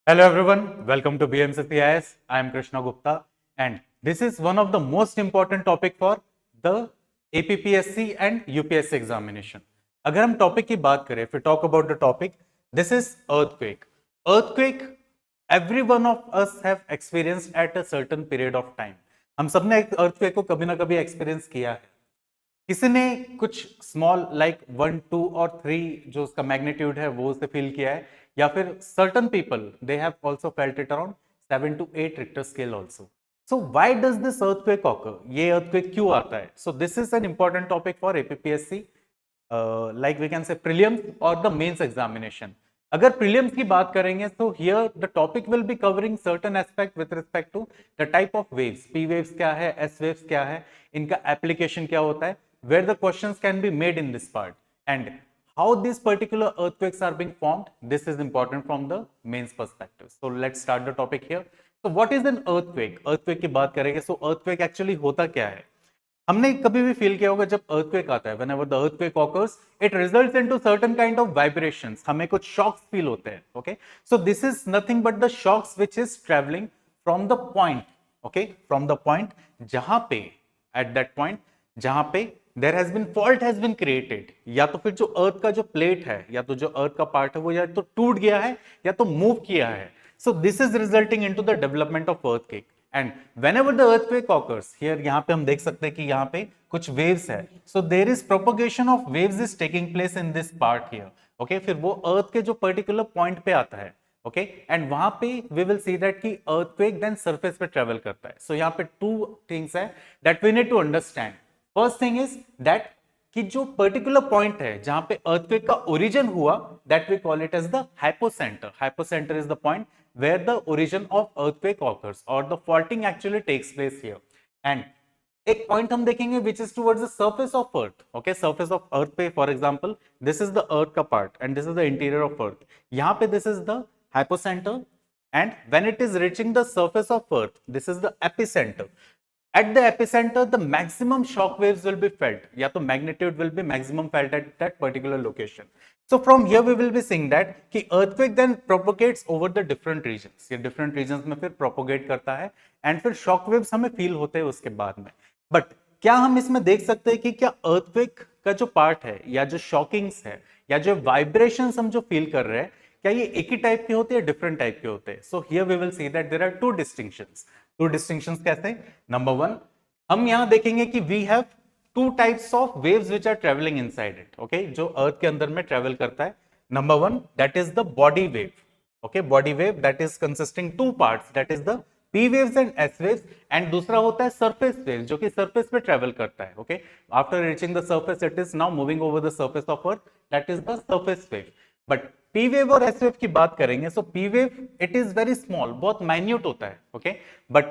Hello everyone, welcome to BMCCIS. I am Krishna Gupta and this is one of the most important topic for the APPSC and UPSC examination. अगर हम topic की बात करें, if we talk about the topic, this is earthquake. Earthquake, every one of us have experienced at a certain period of time. हम सबने earthquake को कभी ना कभी experience किया है. किसी ने कुछ स्मॉल लाइक 1, 2 और 3 जो उसका मैग्नीट्यूड है वो उसे फील किया है, या फिर certain people they have also felt it around 7 to 8 Richter scale also. So why does this earthquake occur? ये अर्थक्वेक क्यों आता है? So this is an important topic for APPSC, like we can say prelims और the mains examination. अगर prelims की बात करेंगे तो here the topic will be covering certain aspect with respect to the type of waves. P waves क्या है, S waves क्या है, इनका एप्लीकेशन क्या होता है, where the questions can be made in this part, and how these particular earthquakes are being formed. This is important from the mains perspective. So let's start the topic here. So what is an earthquake? Earthquake की बात करेंगे. So earthquake actually होता क्या है? हमने कभी भी feel किया होगा जब earthquake आता है, whenever the earthquake occurs, it results into certain kind of vibrations. हमें कुछ shocks feel होते हैं. Okay, so this is nothing but the shocks which is traveling from the point. Okay, from the point जहां पे at that point जहां पे there has been fault has been created, या तो फिर जो अर्थ का जो प्लेट है या तो जो अर्थ का पार्ट है वो या तो टूट गया है या तो मूव किया है. So this is resulting into the development of earthquake. And whenever the earthquake occurs, here यहां पे हम देख सकते हैं कि यहां पे कुछ वेव्स है. So there is propagation of waves is taking place in this part here. Okay, फिर वो अर्थ के जो पर्टिकुलर पॉइंट पे आता है. ओके, एंड वहां पे वी विल सी दैट कि अर्थक्वेक देन सरफेस पे ट्रेवल करता है. सो यहाँ पे टू थिंग्स है that we need to understand. First thing is that कि जो पर्टिकुलर पॉइंट है जहां पे अर्थक्वेक का ओरिजिन हुआ, that we call it as the hypocenter. Hypocenter is the point where the origin of earthquake occurs और the faulting actually takes place here. And एक point हम देखेंगे which is towards the surface of earth. Okay, surface of earth पे for example this is the earth का part and this is the interior of earth. यहां पे this is the hypocenter, and when it is reaching the surface of earth, this is the epicenter. At the epicenter the maximum shock waves will be felt, या तो magnitude will be maximum felt at that particular location. So from here we will be seeing that कि earthquake then propagates over the different regions. ये different regions में फिर propagate करता है and फिर shock waves हमें feel होते हैं उसके बाद में. But क्या हम इसमें देख सकते हैं कि क्या earthquake का जो part है या जो shockings है या जो vibrations हम जो feel कर रहे हैं, क्या ये एक ही टाइप के होते हैं, डिफरेंट टाइप के होते हैं? So here we will see that there are two distinctions. Two distinctions कैसे? नंबर वन, हम यहां देखेंगे कि we have two types of waves which are travelling inside it. Okay, जो अर्थ के अंदर में ट्रेवल करता है. Number one, that is the body wave. Okay, body wave that is consisting two parts, that is the P waves and S waves. And दूसरा होता है surface wave जो कि सरफेस पे ट्रेवल करता है. Okay, after reaching the surface it is now moving over the surface of earth, that is the surface wave. But P wave और S wave की बात करेंगे, so P wave it is very small, बहुत minute होता है. Okay, but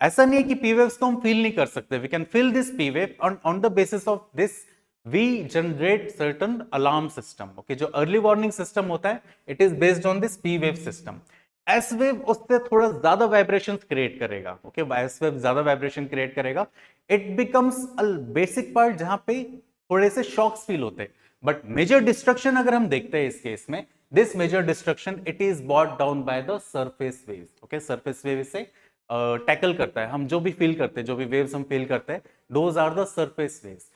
ऐसा नहीं है कि पी वेव्स को हम फील नहीं कर सकते. We can feel this P wave on the basis of this we generate certain alarm system. Okay, जो अर्ली वार्निंग सिस्टम होता है it is based on this P wave system. S wave उससे थोड़ा ज्यादा vibration create करेगा. Okay, S wave ज्यादा vibration create करेगा. It becomes a basic part जहां पे थोड़े से शॉक्स फील होते हैं. बट मेजर डिस्ट्रक्शन अगर हम देखते हैं इस केस में, this major destruction it is bought down by the surface waves. Okay, surface wave से टैकल करता है. हम जो भी फील करते हैं, जो भी वेव्स हम फील करते हैं, those are the surface waves.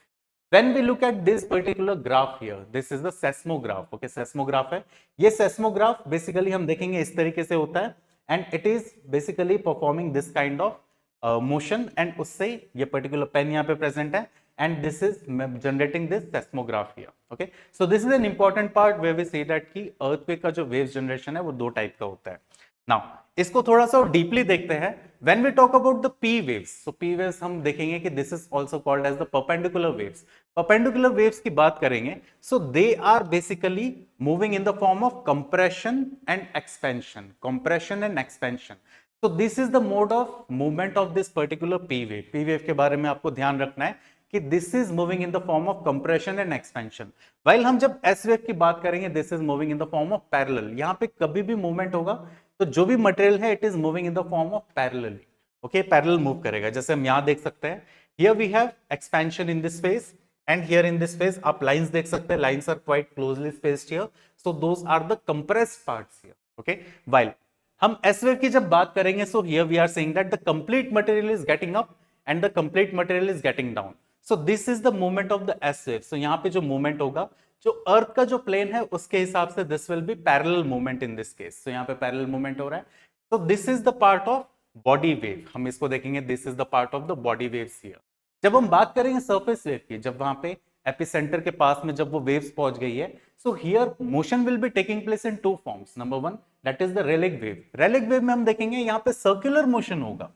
When we look at this particular graph here, this is the seismograph. Okay, seismograph है. ये seismograph basically हम देखेंगे इस तरीके से होता है and it is basically performing this kind of motion and उससे ये particular pen यहाँ पे present है and this is generating this seismograph here. Okay, so this is an important part where we see that कि earthquake का जो waves generation है वो दो टाइप का होता है. Now इसको थोड़ा सा डीपली देखते हैं. When we talk about the P waves, so P waves हम देखेंगे कि this is also called as the perpendicular waves. Perpendicular waves की बात करेंगे, so they are basically moving in the form of compression and expansion. Compression and expansion. So this is the mode of movement of this particular P wave. P wave के बारे में आपको ध्यान रखना है कि this is moving in the form of compression and expansion. While हम जब S wave की बात करेंगे, this is moving in the form of parallel. यहाँ पे कभी भी मूवमेंट होगा तो जो भी मटेरियल है it is moving in the form of parallelly. Okay, parallel move करेगा. जैसे हम यहां देख सकते हैं, here we have expansion in this phase and here in this phase आप लाइंस देख सकते हैं. Lines are quite closely spaced here, so those are the compressed parts here. Okay, while हम एस वेव की जब बात करेंगे, so here we are saying that the complete material is getting up and the complete material is getting down. So this is the movement of the S wave. So यहाँ पे जो movement होगा, जो अर्थ का जो प्लेन है उसके हिसाब से this will be parallel movement in this case. So यहाँ पे पैरेलल मूवमेंट हो रहा है। तो this is the part of body wave, हम इसको देखेंगे, this is the part of the body waves here. जब हम बात करेंगे सरफेस वेव की, जब वहां पे एपिसेंटर के पास में जब वो वेव्स पहुंच गई है, so here motion will be taking place in two forms. Number one, that is the relic wave. Relic wave में हम देखेंगे यहाँ पे सर्कुलर मोशन होगा,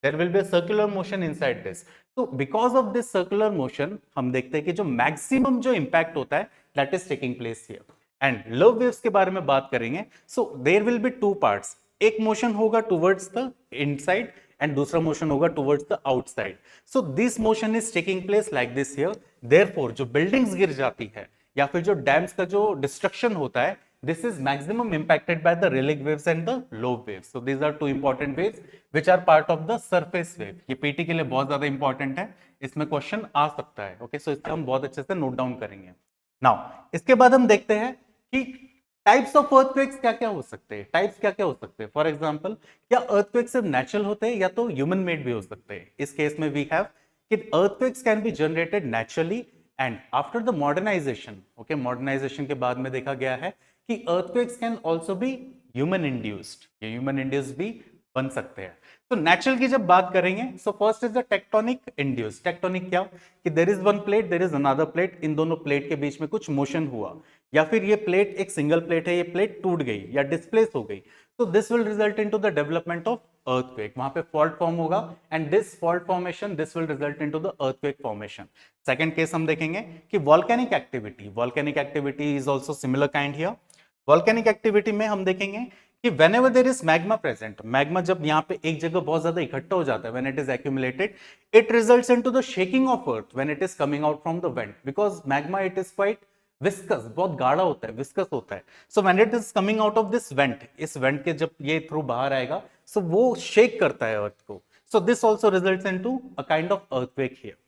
there will be a circular motion inside this। तो because of this circular motion हम देखते हैं कि जो maximum जो impact होता है that is taking place here। and love waves के बारे में बात करेंगे, so there will be two parts। एक motion होगा towards the inside and दूसरा motion होगा towards the outside। so this motion is taking place like this here। therefore जो buildings गिर जाती है या फिर जो डैम्स का जो डिस्ट्रक्शन होता है, this is maximum impacted by the relic waves and the lobe waves। so these are two important waves which are part of the surface wave। ये पीटी के लिए बहुत ज्यादा इंपॉर्टेंट है, इसमें क्वेश्चन आ सकता है। ओके, सो इसको हम बहुत अच्छे से नोट डाउन करेंगे। नाउ इसके बाद हम देखते हैं कि टाइप्स ऑफ अर्थक्वेक्स क्या क्या हो सकते हैं, टाइप्स क्या क्या हो सकते हैं। फॉर एग्जांपल, क्या अर्थक्वेक्स सिर्फ नेचुरल होते हैं या तो ह्यूमन मेड भी हो सकते हैं। इस केस में वी हैव कि earthquakes can be generated naturally and after the modernization. Okay, modernization के बाद में देखा गया है कि earthquakes can also be human induced, ये human induced भी बन सकते हैं। तो नेचुरल की जब बात करेंगे, so first is the tectonic induce. Tectonic क्या, कि there is one plate, there is another plate, इन दोनों प्लेट के बीच में कुछ मोशन हुआ, या फिर ये प्लेट एक सिंगल प्लेट है, ये प्लेट टूट गई या डिस्प्लेस हो गई, तो this will result into the development of earthquake। वहां पे फॉल्ट फॉर्म होगा and this fault formation this will result into the earthquake formation. Second case हम देखेंगे कि volcanic activity. Volcanic activity is also similar kind here. Volcanic activity में हम देखेंगे कि whenever there is magma present, magma जब यहाँ पे एक जगह बहुत ज्यादा इकट्ठा हो जाता है, when it is accumulated, it results into the shaking of earth when it is coming out from the vent, because magma it is quite viscous, बहुत गाढ़ा होता है, viscous होता है। so when it is coming out of this vent, इस vent के जब ये थ्रू बाहर आएगा, so वो shake करता है अर्थ को। so this also results into a kind of earthquake here।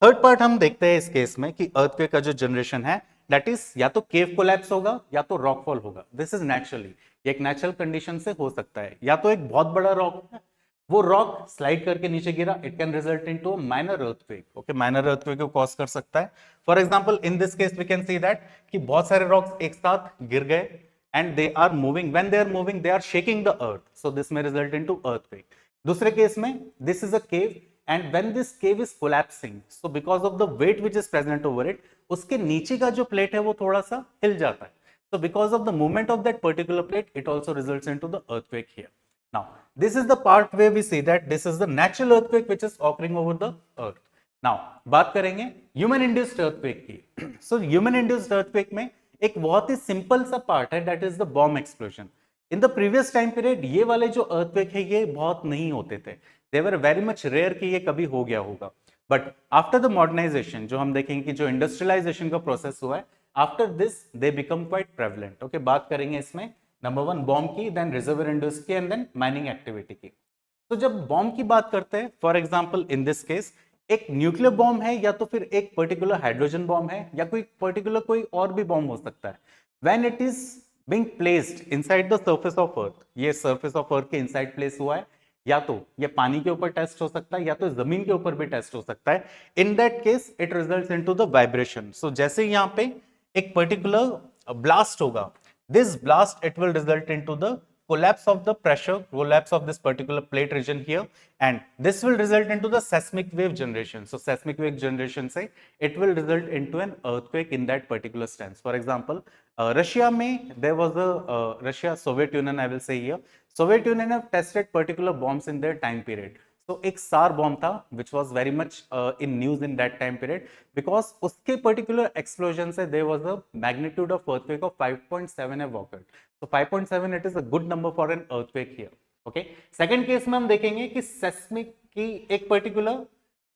Third part हम देखते हैं इस केस में कि earthquake का जो जनरेशन है, दैट इज या तो केव कोलैप्स होगा या तो रॉक फॉल होगा। दिस इज नेचुरली, एक नेचुरल कंडीशन से हो सकता है। या तो एक बहुत बड़ा रॉक है, वो रॉक स्लाइड करके नीचे गिरा, it can result into minor earthquake. Okay, minor earthquake को कॉज कर सकता है। For example, in this case we can see that कि बहुत सारे रॉक्स एक साथ गिर गए and they are moving, when they are moving they are shaking the earth, so this में रिजल्ट इनटू अर्थक्वेक। दूसरे केस में this is a cave and when this cave is collapsing, so because of the weight which is present over it, उसके नीचे का जो plate है वो थोड़ा सा हिल जाता है। so because of the movement of that particular plate, it also results into the earthquake here। now this is the part where we see that this is the natural earthquake which is occurring over the earth। now बात करेंगे human induced earthquake की। so human induced earthquake में एक बहुत ही simple सा part है, that is the bomb explosion। In the previous time period ये वाले जो अर्थक्वेक है ये बहुत नहीं होते थे, दे वर वेरी मच रेयर कि ये कभी हो गया होगा। बट आफ्टर द मॉडर्नाइजेशन, जो हम देखेंगे कि जो इंडस्ट्रियलाइजेशन का प्रोसेस हुआ है, after this they become quite prevalent. Okay, बात करेंगे इसमें नंबर वन बॉम्ब की, देन रिजर्वर इंडस्ट्री की, एंड देन माइनिंग एक्टिविटी की। तो जब बॉम्ब की बात करते हैं, for example in this case एक न्यूक्लियर बॉम्ब है या तो फिर एक पर्टिकुलर हाइड्रोजन बॉम्ब है या कोई पर्टिकुलर कोई और भी बॉम्ब हो सकता है। When it is being placed inside the surface of earth, ये surface of earth के inside place हुआ है, या तो ये पानी के ऊपर टेस्ट हो सकता है या तो जमीन के ऊपर भी टेस्ट हो सकता है। in that case it results into the vibration। so जैसे यहाँ पे एक पर्टिकुलर ब्लास्ट होगा, this blast it will result into the collapse of the pressure, collapse of this particular plate region here, and this will result into the seismic wave generation। so seismic wave generation से it will result into an earthquake in that particular stance। for example, Russia में there was a Russia Soviet Union, I will say here, Soviet Union have tested particular bombs in their time period। so एक सार bomb था which was very much in news in that time period because उसके particular explosion से there was a magnitude of earthquake of 5.7 have occurred। so 5.7 it is a good number for an earthquake here। okay, second case में हम देखेंगे कि seismic की एक particular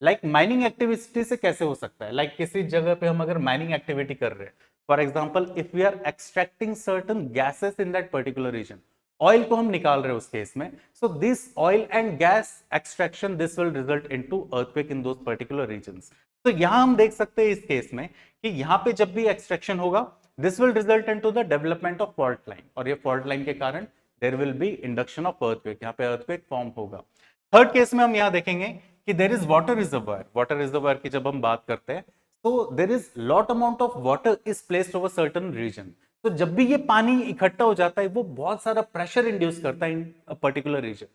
like mining activity से कैसे हो सकता है। लाइक किसी जगह पे हम अगर माइनिंग एक्टिविटी कर रहे हैं, for example if we are extracting certain gases in that particular region, oil को हम निकाल रहे हैं उस केस में, so this oil and gas extraction this will result into earthquake in those particular regions. तो यहां हम देख सकते हैं इस केस में कि यहां पे जब भी एक्सट्रैक्शन होगा, this will result into the development of fault line, और ये फॉल्ट लाइन के कारण there will be induction of earthquake, यहाँ पे अर्थक्वेक फॉर्म होगा। थर्ड केस में हम यहाँ देखेंगे कि there is water reservoir. Water reservoir की जब हम बात करते हैं तो there is lot amount of water is placed over certain region. तो जब भी ये पानी इकट्ठा हो जाता है वो बहुत सारा प्रेशर इंड्यूस करता है इन अ पर्टिकुलर रीजन।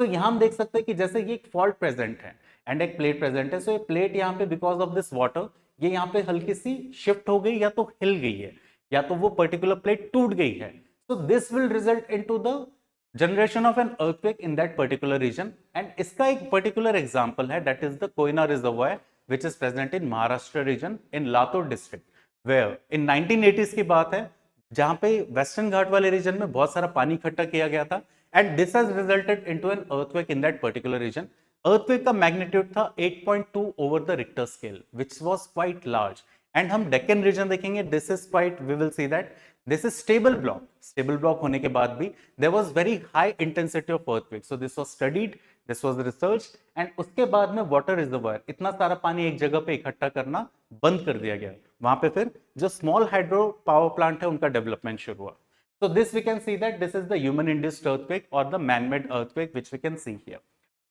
तो यहाँ हम देख सकते हैं कि जैसे ये एक फॉल्ट प्रेजेंट है एंड एक प्लेट प्रेजेंट है, सो ये प्लेट यहाँ पे बिकॉज ऑफ दिस वाटर ये यहाँ पे हल्की सी शिफ्ट हो गई या तो हिल गई है या तो वो पर्टिकुलर प्लेट टूट गई है। So this will result into the generation of an earthquake in that particular region. And इसका एक पर्टिकुलर एग्जांपल है, that is the Koyna reservoir which is present in Maharashtra region in Latur district, where in 1980s की बात है, जहां पे western घाट वाले reason में बहुत सारा पानी इकट्ठा किया गया था and this has resulted into an earthquake in that particular region. Earthquake का मैग्नीट्यूड था 8.2 over the Richter scale which was quite large. And हम डेक्कन रीजन देखेंगे, this is quite, we will see that this is stable block. Stable block होने के बाद भी there was very high intensity of earthquake, so this was studied, this was research and उसके बाद में water reservoir इतना सारा पानी एक जगह पे इकट्ठा करना बंद कर दिया गया। वहां पे फिर जो स्मॉल हाइड्रो पावर प्लांट है उनका डेवलपमेंट शुरू हुआ। So this we can see that this is the human induced earthquake or the man-made earthquake which we can see here.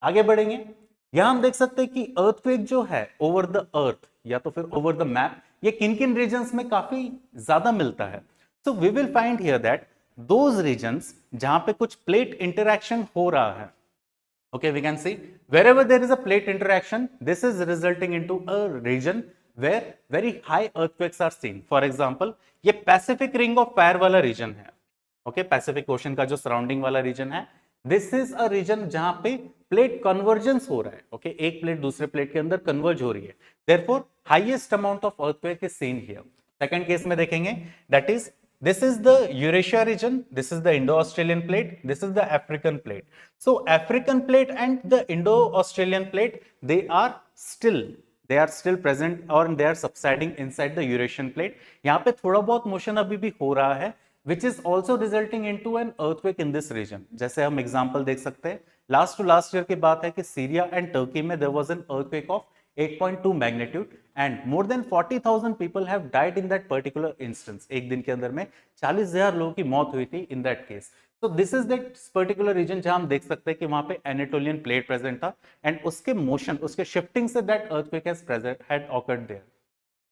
आगे बढ़ेंगे, यहां हम देख सकते हैं कि earthquake जो है over the earth या तो फिर over the map ये किन-किन regions में काफी ज्यादा मिलता है। So we will find here that those regions जहां पे कुछ plate interaction हो रहा है, okay, we can see wherever there is a plate interaction, this is resulting into a region where very high earthquakes are seen. For example, ये Pacific Ring of Fire वाला region है, okay, Pacific ocean का जो surrounding वाला reason है, this is a reason जहां पे plate convergence हो रहा है, ओके, एक प्लेट दूसरे प्लेट के अंदर कन्वर्ज हो रही है, therefore highest amount of earthquake is seen here. Second case में देखेंगे, that is this is the Eurasia region, this is the Indo Australian plate, this is the African plate. So African plate and the Indo Australian plate they are still present और they are subsiding inside the Eurasian plate. यहाँ पे थोड़ा बहुत motion अभी भी हो रहा है which is also resulting into an earthquake in this region। जैसे हम एग्जांपल देख सकते हैं, लास्ट टू लास्ट ईयर की बात है कि सीरिया एंड टर्की में there was an earthquake of 8.2 magnitude and more than 40,000 people have died in that particular instance। एक दिन के अंदर में 40,000 लोगों की मौत हुई थी in that case। So this is that particular region जहां हम देख सकते हैं कि वहां पे Anatolian plate present था and उसके मोशन, उसके शिफ्टिंग से that earthquake had occurred there।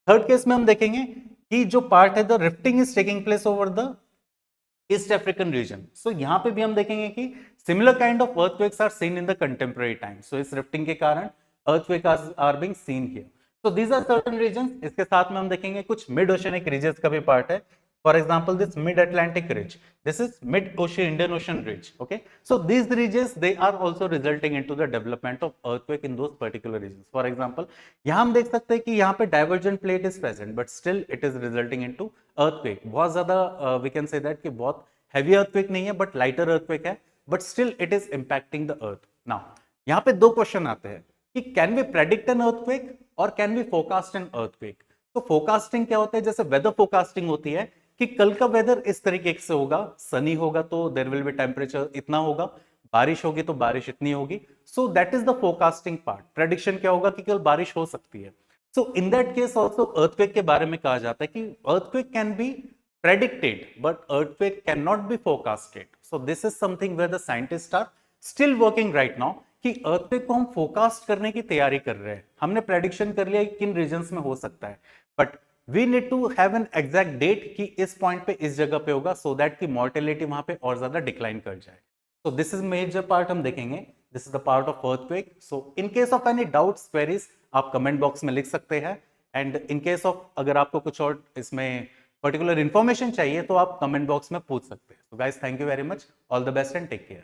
Third case में हम देखेंगे कि जो पार्ट है, the rifting is taking place over the east African region. So यहां पे भी हम देखेंगे कि similar kind of earthquakes are seen in the contemporary time. So इस रिफ्टिंग के कारण earthquake are being seen here. So these are certain regions. इसके साथ में हम देखेंगे कुछ मिड ओशियनिक रीजन्स का भी पार्ट है। For example this mid Atlantic ridge, this is mid ocean Indian ocean ridge, okay. So these regions they are also resulting into the development of earthquake in those particular regions. For example यहां हम देख सकते हैं कि यहां पे divergent plate is present but still it is resulting into earthquake. बहुत ज्यादा वी कैन से दैट कि बहुत हेवी अर्थक्वेक नहीं है बट लाइटर अर्थक्वेक है, but still it is impacting the earth. Now यहां पे दो क्वेश्चन आते हैं कि can we predict an earthquake और can we forecast an earthquake. तो फोरकास्टिंग क्या होता है, जैसे वेदर फोरकास्टिंग होती है कि कल का वेदर इस तरीके से होगा, सनी होगा तो देयर विल बी टेम्परेचर इतना होगा, बारिश होगी तो बारिश इतनी होगी। So that is the forecasting part. Prediction क्या होगा कि कल बारिश हो सकती है। So in that case also earthquake के बारे में कहा जाता है कि earthquake can be predicted but earthquake cannot be forecasted। So this is something where the scientists are still working right now कि earthquake को हम forecast करने की तैयारी कर रहे हैं। हमने prediction कर लिया कि किन regions में हो सकता है, but we need to have an exact date कि इस point पे इस जगह पे होगा, so that कि mortality वहां पे और ज्यादा decline कर जाए। So this is major part हम देखेंगे, this is the part of earthquake। So in case of any doubts queries आप comment box में लिख सकते हैं, and in case of अगर आपको कुछ और इसमें पर्टिकुलर इन्फॉर्मेशन चाहिए तो आप कमेंट बॉक्स में पूछ सकते हैं। So guys, thank you very much. All the best and take care.